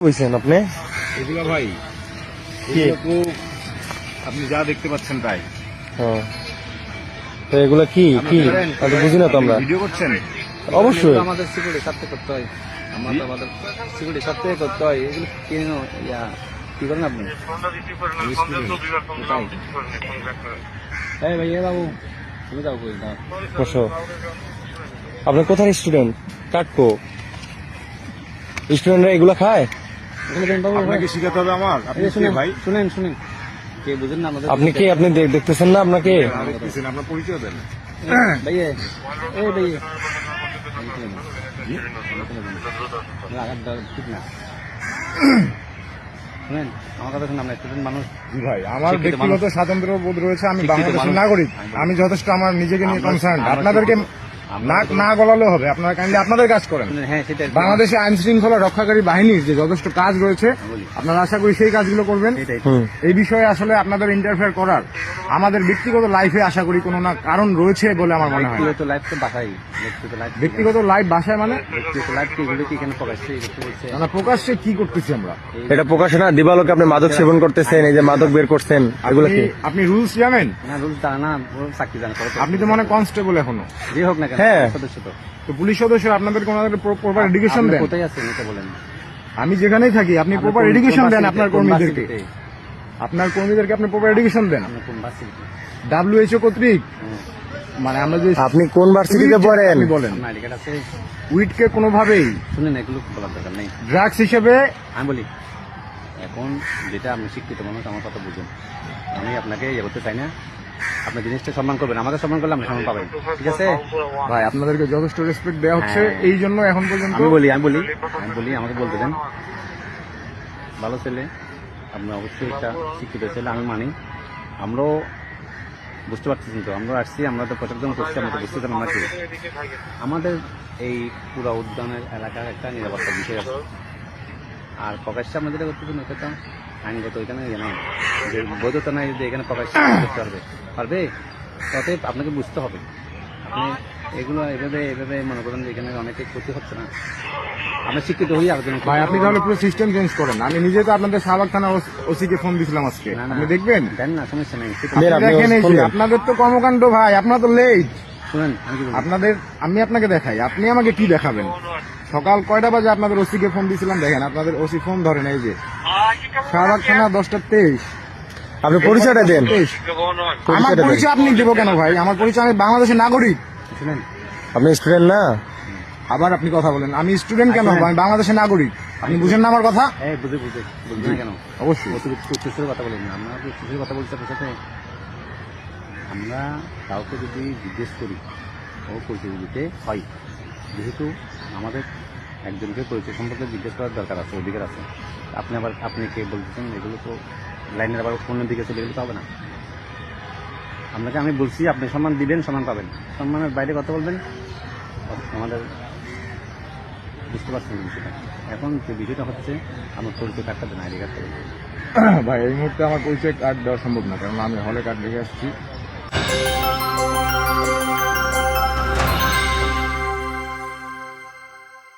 কইছেন আপনি? এগুলো ভাই কি? এগুলো তো আপনি যা দেখতে পাচ্ছেন তাই। হ্যাঁ। তো এগুলা কি কি আমি বুঝি না তো আমরা। ভিডিও করছেন? অবশ্যই আমাদের সিকিউরিটি সাথে করতে হয়। আমরা তো আমাদের সিকিউরিটি সাথে করতে হয়। এগুলো কেন ইয়া কি করেন আপনি? এই ভাই বাবু তুমি যাও কই না? বসো। আপনি কোথায় স্টুডেন্ট? কাটকো স্টুডেন্টরা এগুলা খায়? ওখানে যান বাবু। আপনাকে শিখাতে হবে আমার? আপনি কে শুনেন ভাই? শুনেন শুনেন কে বুঝেন না আমাদের? আপনি কি আপনি দেখতেছেন না আপনাকে? দেখতেছেন, আপনার পরিচয় দেন। ভাইয়ে এই ভাইয়ে লাগার ঠিক না। শুনেন আমার কথা শুনুন, আমরা স্টুডেন্ট মানুষ। জি ভাই, আমার শিক্ষিত ব্যক্তিগত মানুষ। স্বাতন্ত্র বোধ রয়েছে। আমি শিক্ষিত বাংলাদেশের মানুষ। নাগরিক। আমি যথেষ্ট আমার নিজেকে নিয়ে কনসার্ন। আমরা আপনাদেরকে আমরা নাক না গলালেও হবে, আপনারা কাইন্ডলি আপনাদের কাজ করেন। শুনেন, হ্যাঁ সেটাই বাংলাদেশে আইন শৃঙ্খলা রক্ষাকারী বাহিনীর যে যথেষ্ট কাজ রয়েছে, আপনারা আশা করি সেই কাজগুলো করবেন। সেটাই। এই বিষয়ে আসলে আপনাদের ইন্টারফেয়ার করার আমাদের ব্যক্তিগত লাইফে আশা করি কোনো না কারণ রয়েছে বলে আমার মনে হয়। ব্যক্তিগত লাইফ তো বাসাই। ব্যক্তিগত লাইফ ব্যক্তিগত লাইফ বাসায় মানে ব্যক্তিগত লাইফ কি এগুলো কি এখানে প্রকাশ্যে বলছে? না প্রকাশ্যে কি করতেছি আমরা? এটা প্রকাশ না দিবালোকে আপনি মাদক সেবন করতেছেন, এই যে মাদক বের করছেন এগুলো কি? আপনি রুলস জানেন? না রুলস জানা না, চাকরি জানা করে। আপনি তো মানে কনস্টেবল এখনো। যে হোক না কেন হ্যাঁ। সদস্য তো তো পুলিশ সদস্য আপনাদের কোনো প্রপার এডুকেশন আপনি দেন? কোথায় আছেন এটা বলেন। আমি যেখানেই থাকি আপনি আপনি প্রপার কোন- এডুকেশন কোন দেন ভার্সিটিতে? আপনার কোন কর্মীদেরকে? ভার্সিটিতে? আপনার কর্মীদেরকে আপনি প্রপার এডুকেশন দেন আপনি কোন ভার্সিটিতে? WHO কর্তৃক? মানে আমরা যে আপনি কোন ভার্সিটিতে পড়েন? আপনি বলেন আপনার আইডি কার্ড আছে? উইটকে কোনোভাবেই শুনেন এগুলো বলার দরকার নেই। ড্রাগস হিসেবে আমি বলি এখন যেটা আপনি শিক্ষিত মানুষ, আমার কথা বুঝুন। আমি আপনাকে ইয়ে করতে চাই না। আপনার জিনিসটা সম্মান করবেন, আমাকে সম্মান করলে আপনি সম্মান পাবেন, ঠিক আছে? ভাই আপনাদেরকে যথেষ্ট রেসপেক্ট দেওয়া হচ্ছে, হ্যাঁ। এই জন্য এখন পর্যন্ত আমি বলি আমাকে বলতে দেন। ভালো ছেলে, আপনি অবশ্যই একটা শিক্ষিত ছেলে, আমি মানি। আমরাও বুঝতে পারতেছি তো, আমরা আসছি, আমরা তো প্রচেতন করছি, আমরা তো বুঝতে পারলাম না কি আমাদের এই পুরো উদ্যানের এলাকার একটা নিরাপত্তার বিষয় আছে। আর প্রকাশ্যে আমরা যেটা করতেছি এটা তো আইনগত এখানে ইয়ে নাই, যে বৈধতা নাই যে এখানে প্রকাশ্যে করতে পারবে। অতএব আপনাকে বুঝতে হবে, আপনি এগুলো এভাবে মনে করেন যে এখানে অনেকের ক্ষতি হচ্ছে না। আমরা শিক্ষিত হই আবেদন করি। ভাই আপনি তাহলে পুরো সিস্টেম চেঞ্জ করেন। আমি নিজে তো আপনাদের শাহবাগ থানা ওসিকে ফোন দিছিলাম আজকে, না, না। আপনি দেখবেন? দেন না, সমস্যা নেই। বের আপনি দেখেন এই যে, ফোন দেন। আপনাদের তো কর্মকাণ্ড ভাই, আপনার তো লেট। শুনেন আমি কি বলি, আপনাদের আমি আপনাকে দেখাই, আপনি আমাকে কি দেখাবেন? সকাল কয়টা বাজে আপনাদের ওসিকে ফোন দিছিলাম, দেখেন আপনাদের ওসি ফোন ধরেন। এই যে শাহবাগ থানা 10:23। আপনি পরিচয়টা দেন। আমার পরিচয়টা দেন। পরিচয় আপনি দেবো কেন ভাই? আমার পরিচয় আমি বাংলাদেশের নাগরিক। শুনেন আপনি স্টুডেন্ট না? আবার আপনি কথা বলেন আমি স্টুডেন্ট কেন হবো? আমি বাংলাদেশের নাগরিক। আপনি বুঝেন না আমার কথা? এই বুঝে বুঝবেন না কেন? অবশ্যই। উচ্চস্বরে কথা বলেন না, আমরা উচ্চস্বরে কথা বলছি আপনার সাথে। আমরা কাউকে যদি জিজ্ঞেস করি ও পরিচয় দিতে হয়, যেহেতু আমাদের একজনকে পরিচয় সম্পর্কে জিজ্ঞেস করার দরকার আছে, অধিকার আছে। আপনি কে বলতেছেন? এগুলো তো লাইনের আবার অন্য দিকে চলে গেলে তো হবে না। আপনাকে আমি বলছি আপনি সম্মান দিবেন, সম্মান পাবেন। সম্মানের বাইরে কথা বলবেন, আমাদের বুঝতে পারছেন বিষয়টা। এখন যে বিষয়টা হচ্ছে আমার পরিচয় কার্ডটা দেন, আইডি কার্ডটা দেন। ভাই এই মুহূর্তে আমার পরিচয় কার্ড দেওয়া সম্ভব না, কারণ আমি হলে কার্ড রেখে আসছি।